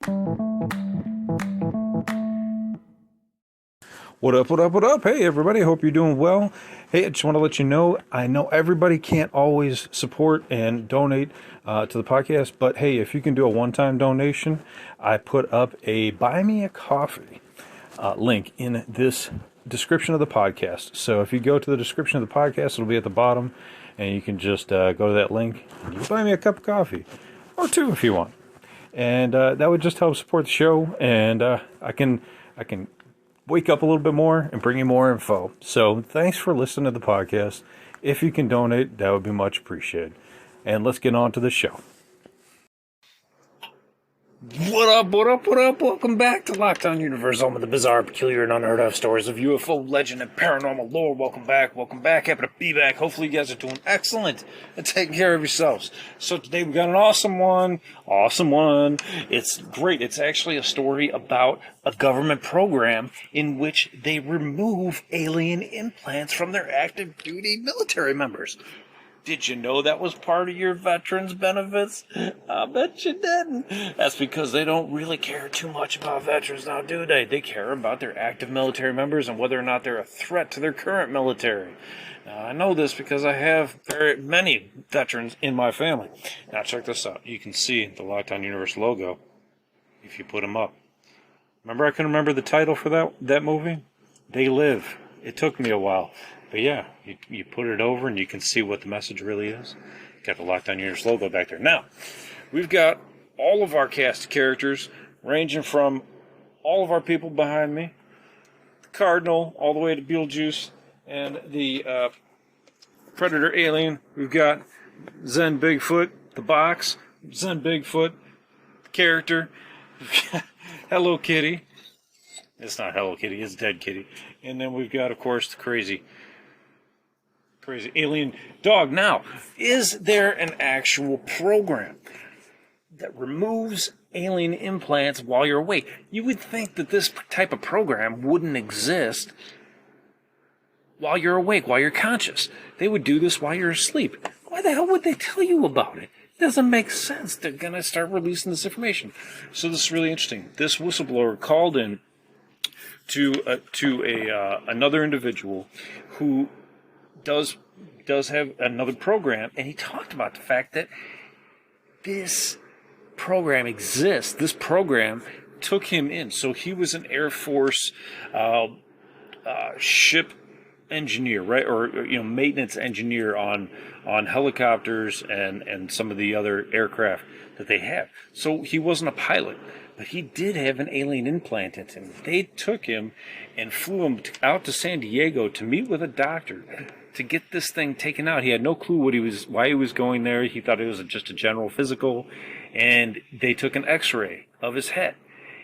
What up, what up, what up? Hey, everybody, hope you're doing well. Hey, I just want to let you know, I know everybody can't always support and donate to the podcast, but hey, if you can do a one-time donation, I put up a Buy Me a Coffee link in this description of the podcast. So if you go to the description of the podcast, it'll be at the bottom, and you can just go to that link, and you can buy me a cup of coffee, or two if you want. And that would just help support the show, and I can wake up a little bit more and bring you more info. So thanks for listening to the podcast. If you can donate, that would be much appreciated. And let's get on to the show. What up, what up, what up? Welcome back to Lockdown Universe, home of the bizarre, peculiar, and unheard of stories of UFO legend and paranormal lore. Welcome back, welcome back. Happy to be back. Hopefully you guys are doing excellent and taking care of yourselves. So today we got an awesome one. It's great. It's actually a story about a government program in which they remove alien implants from their active duty military members. Did you know that was part of your veterans benefits? I bet you didn't. That's because they don't really care too much about veterans now, do they? They care about their active military members and whether or not they're a threat to their current military. Now, I know this because I have very many veterans in my family. Now, check this out. You can see the Lockdown Universe logo if you put them up. Remember I couldn't remember the title for that movie? They Live. It took me a while. But yeah, you put it over and you can see what the message really is. Got the Lockdown Universe logo back there. Now, we've got all of our cast of characters, ranging from all of our people behind me, the Cardinal, all the way to Beetlejuice, and the Predator Alien. We've got Zen Bigfoot, the box, Zen Bigfoot, the character, Hello Kitty. It's not Hello Kitty, it's Dead Kitty. And then we've got, of course, the crazy alien dog. Now, is there an actual program that removes alien implants while you're awake? You would think that this type of program wouldn't exist while you're awake, while you're conscious. They would do this while you're asleep. Why the hell would they tell you about it? It doesn't make sense. They're going to start releasing this information. So this is really interesting. This whistleblower called in to another individual who does have another program, and he talked about the fact that this program exists. This program took him in. So he was an Air Force ship engineer, right, or maintenance engineer on helicopters and some of the other aircraft that they have. So he wasn't a pilot, but he did have an alien implant in him. They took him and flew him out to San Diego to meet with a doctor to get this thing taken out. He had no clue why he was going there. He thought it was just a general physical, and they took an X-ray of his head.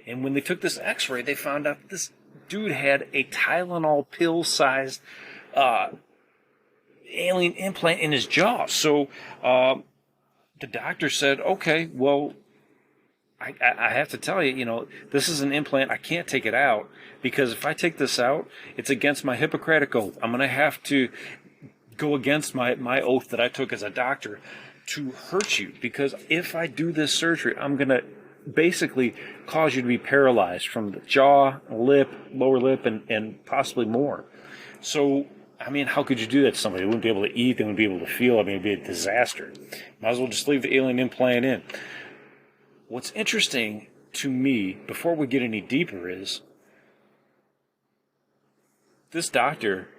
And when they took this X-ray, they found out this dude had a Tylenol pill-sized alien implant in his jaw. So the doctor said, "Okay, well, I have to tell you, this is an implant. I can't take it out because if I take this out, it's against my Hippocratic oath. I'm going to have to go against my oath that I took as a doctor to hurt you, because if I do this surgery, I'm going to basically cause you to be paralyzed from the jaw, lip, lower lip, and possibly more." So, I mean, how could you do that to somebody? They wouldn't be able to eat. They wouldn't be able to feel. I mean, it'd be a disaster. Might as well just leave the alien implant in. What's interesting to me, before we get any deeper, is this doctor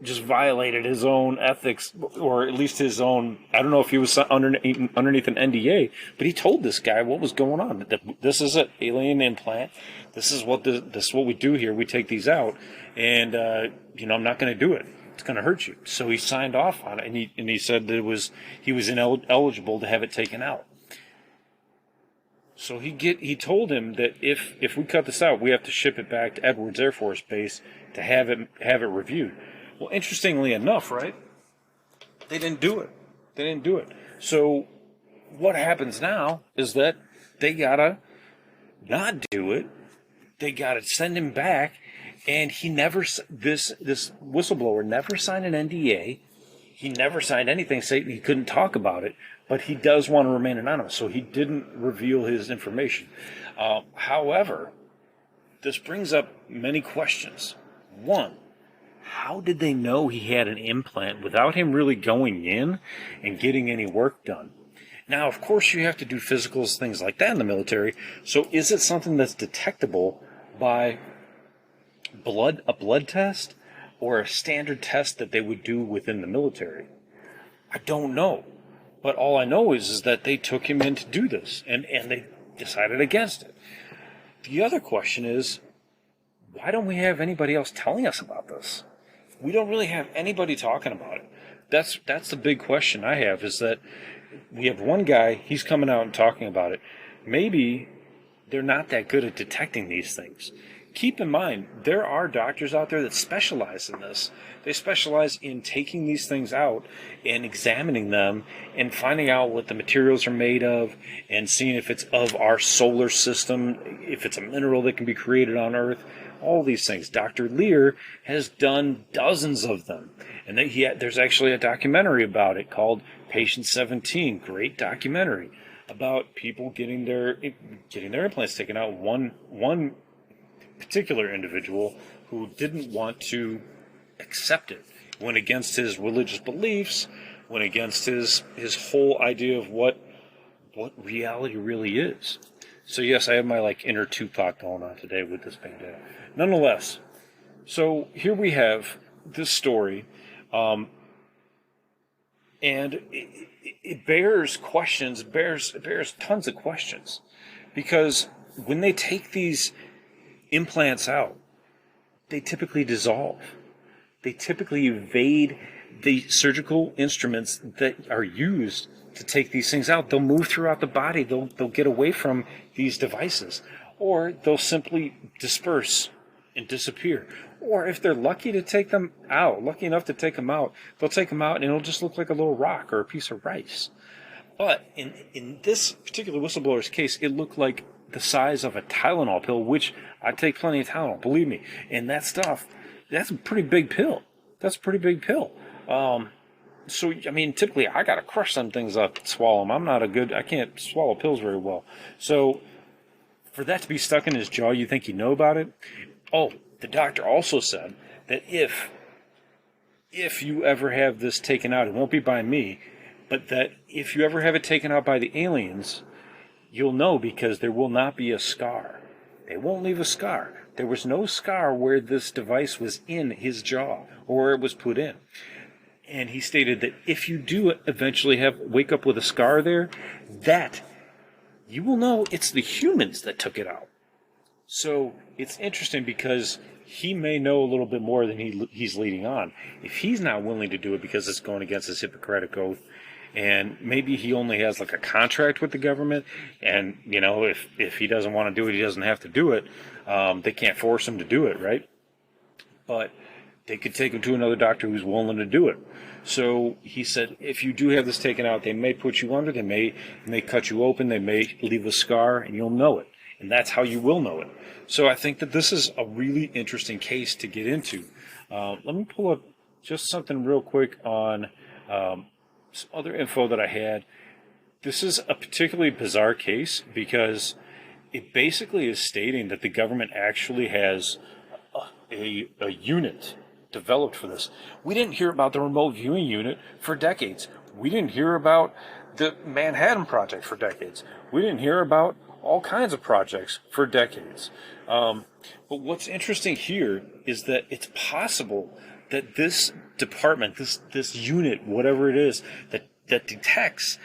just violated his own ethics, or at least his own. I don't know if he was underneath an NDA, but he told this guy what was going on. This is an alien implant. This is what we do here. We take these out, and I'm not going to do it. It's going to hurt you. So he signed off on it, and he said that he was ineligible to have it taken out. So he told him that if we cut this out, we have to ship it back to Edwards Air Force Base to have it reviewed. Well, interestingly enough, right? They didn't do it. So what happens now is that they gotta not do it. They gotta send him back, and this whistleblower never signed an NDA. He never signed anything saying he couldn't talk about it, but he does want to remain anonymous, so he didn't reveal his information. However, this brings up many questions. One, how did they know he had an implant without him really going in and getting any work done? Now, of course, you have to do physicals, things like that in the military. So is it something that's detectable by a blood test, or a standard test that they would do within the military? I don't know. But all I know is that they took him in to do this, and they decided against it. The other question is, why don't we have anybody else telling us about this? We don't really have anybody talking about it. That's the big question I have, is that we have one guy, he's coming out and talking about it. Maybe they're not that good at detecting these things. Keep in mind, there are doctors out there that specialize in this. They specialize in taking these things out and examining them and finding out what the materials are made of and seeing if it's of our solar system, if it's a mineral that can be created on Earth, all these things. Dr. Lear has done dozens of them. And there's actually a documentary about it called Patient 17, great documentary about people getting their implants taken out. One particular individual who didn't want to accept it, went against his religious beliefs, went against his whole idea of what reality really is. So yes, I have my inner Tupac going on today with this bandana. Nonetheless, so here we have this story, and it bears questions. It bears tons of questions, because when they take these implants out, they typically dissolve. They typically evade the surgical instruments that are used to take these things out. They'll move throughout the body. They'll get away from these devices, or they'll simply disperse and disappear. Or if they're lucky enough to take them out, they'll take them out and it'll just look like a little rock or a piece of rice. But in this particular whistleblower's case, it looked like the size of a Tylenol pill, which I take plenty of Tylenol, believe me. And that stuff, that's a pretty big pill. So, I mean, typically I got to crush some things up and swallow them. I can't swallow pills very well. So for that to be stuck in his jaw, you think you know about it? Oh, the doctor also said that if you ever have this taken out, it won't be by me, but that if you ever have it taken out by the aliens, you'll know, because there will not be a scar. They won't leave a scar. There was no scar where this device was in his jaw or where it was put in. And he stated that if you do eventually wake up with a scar there, that you will know it's the humans that took it out. So it's interesting, because he may know a little bit more than he's leading on. If he's not willing to do it because it's going against his Hippocratic Oath, and maybe he only has a contract with the government, and if he doesn't want to do it, he doesn't have to do it. They can't force him to do it, right? But they could take him to another doctor who's willing to do it. So he said, if you do have this taken out, they may put you under, they may cut you open, they may leave a scar, and you'll know it. And that's how you will know it. So I think that this is a really interesting case to get into. Let me pull up just something real quick on some other info that I had. This is a particularly bizarre case, because it basically is stating that the government actually has a unit developed for this. We didn't hear about the remote viewing unit for decades. We didn't hear about the Manhattan Project for decades. We didn't hear about all kinds of projects for decades. But what's interesting here is that it's possible that this department, this unit, whatever it is, that detects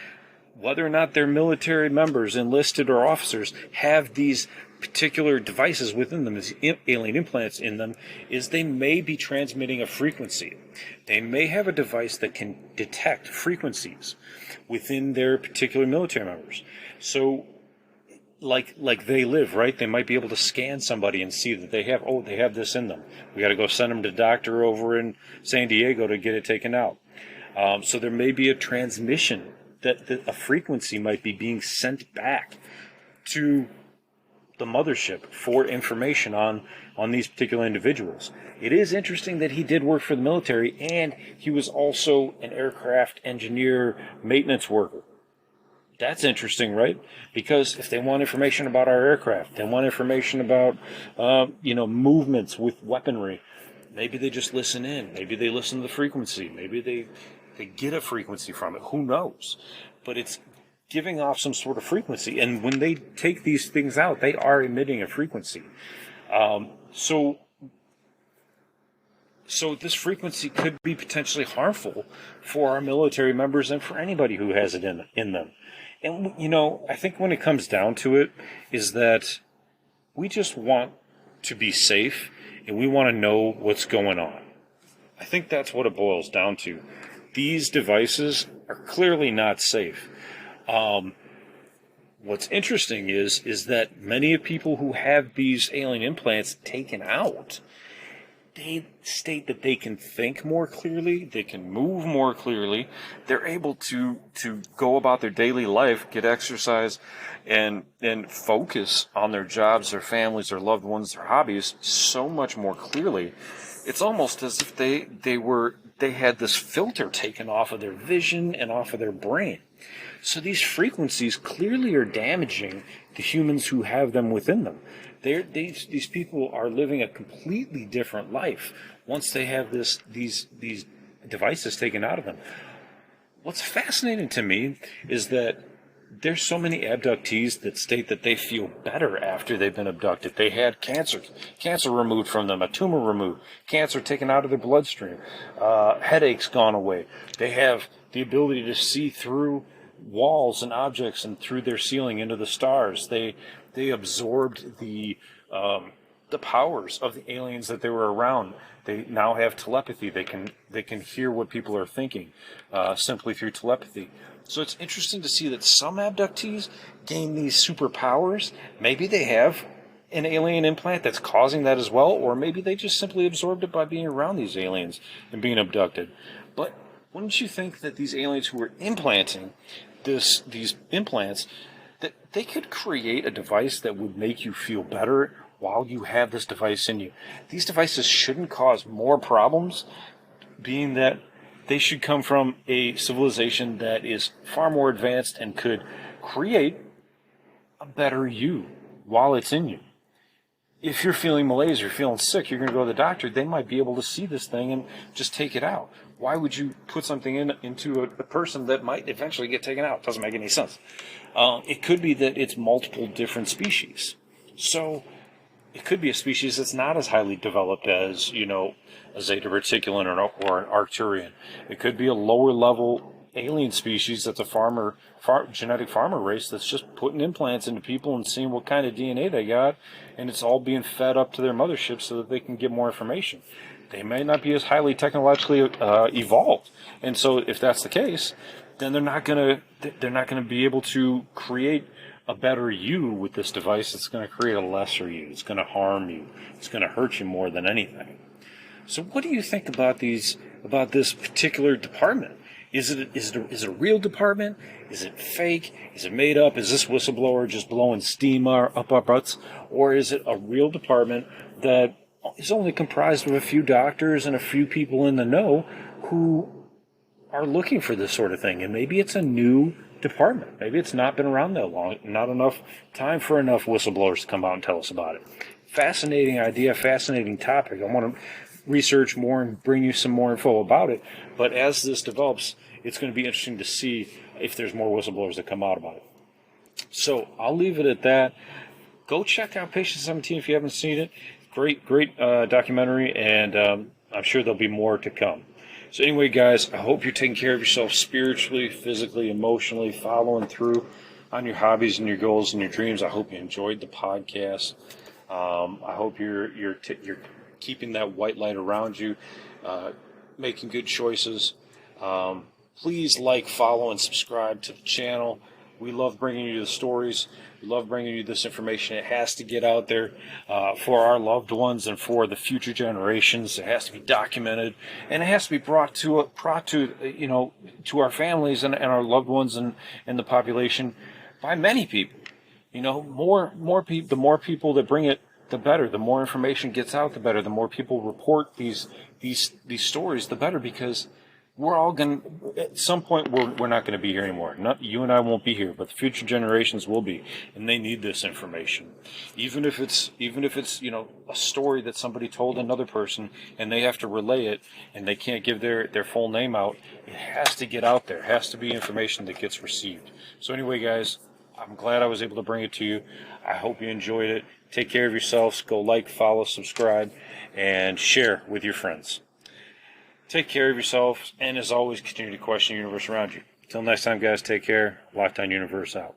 whether or not their military members, enlisted or officers, have these particular devices within them, these alien implants in them, is they may be transmitting a frequency. They may have a device that can detect frequencies within their particular military members. So like they live, right? They might be able to scan somebody and see that they have this in them. We got to go send them to the doctor over in San Diego to get it taken out. So there may be a transmission that a frequency might be being sent back to the mothership for information on these particular individuals. It is interesting that he did work for the military, and he was also an aircraft engineer, maintenance worker. That's interesting, right? Because if they want information about our aircraft, they want information about, movements with weaponry. Maybe they just listen in. Maybe they listen to the frequency. Maybe they get a frequency from it. Who knows? But it's giving off some sort of frequency. And when they take these things out, they are emitting a frequency. So this frequency could be potentially harmful for our military members and for anybody who has it in them. And, I think when it comes down to it is that we just want to be safe and we want to know what's going on. I think that's what it boils down to. These devices are clearly not safe. What's interesting is that many of people who have these alien implants taken out, they state that they can think more clearly, they can move more clearly, they're able to go about their daily life, get exercise, and focus on their jobs, their families, their loved ones, their hobbies so much more clearly. It's almost as if they had this filter taken off of their vision and off of their brain. So these frequencies clearly are damaging the humans who have them within them. These people are living a completely different life once they have these devices taken out of them. What's fascinating to me is that there's so many abductees that state that they feel better after they've been abducted. They had cancer removed from them, a tumor removed, cancer taken out of their bloodstream, headaches gone away. They have the ability to see through walls and objects and through their ceiling into the stars. They absorbed the powers of the aliens that they were around. They now have telepathy. They can hear what people are thinking simply through telepathy. So it's interesting to see that some abductees gain these superpowers. Maybe they have an alien implant that's causing that as well, or maybe they just simply absorbed it by being around these aliens and being abducted. But wouldn't you think that these aliens who are implanting these implants, that they could create a device that would make you feel better while you have this device in you? These devices shouldn't cause more problems, being that they should come from a civilization that is far more advanced and could create a better you while it's in you. If you're feeling malaise, you're feeling sick, you're going to go to the doctor, they might be able to see this thing and just take it out. Why would you put something into a person that might eventually get taken out? It doesn't make any sense. It could be that it's multiple different species. So it could be a species that's not as highly developed as, a Zeta Reticulan or an Arcturian. It could be a lower level alien species that's a genetic farmer race that's just putting implants into people and seeing what kind of DNA they got, and it's all being fed up to their mothership so that they can get more information. They may not be as highly technologically evolved, and so if that's the case, then they're not gonna be able to create a better you with this device. It's going to create a lesser you. It's going to harm you. It's going to hurt you more than anything. So what do you think about this particular department? Is it a real department? Is it fake? Is it made up? Is this whistleblower just blowing steam up our butts? Or is it a real department that is only comprised of a few doctors and a few people in the know who are looking for this sort of thing? And maybe it's a new department. Maybe it's not been around that long, not enough time for enough whistleblowers to come out and tell us about it. Fascinating idea, fascinating topic. I want to research more and bring you some more info about it. But as this develops, it's going to be interesting to see if there's more whistleblowers that come out about it. So I'll leave it at that. Go check out Patient 17 if you haven't seen it. Great documentary, and I'm sure there'll be more to come. So anyway, guys, I hope you're taking care of yourself spiritually, physically, emotionally, following through on your hobbies and your goals and your dreams. I hope you enjoyed the podcast. I hope you're keeping that white light around you, making good choices. Please like, follow, and subscribe to the channel. We love bringing you the stories. We love bringing you this information. It has to get out there for our loved ones and for the future generations. It has to be documented, and it has to be brought to our families and our loved ones and the population by many people. More people. The more people that bring it, the better. The more information gets out, the better. The more people report these stories, the better, because we're all going to, at some point, we're not going to be here anymore. Not, you and I won't be here, but the future generations will be, and they need this information. Even if it's, you know, a story that somebody told another person, and they have to relay it, and they can't give their full name out, it has to get out there. It has to be information that gets received. So anyway, guys, I'm glad I was able to bring it to you. I hope you enjoyed it. Take care of yourselves. Go like, follow, subscribe, and share with your friends. Take care of yourselves, and as always, continue to question the universe around you. Till next time, guys, take care. Lockdown Universe out.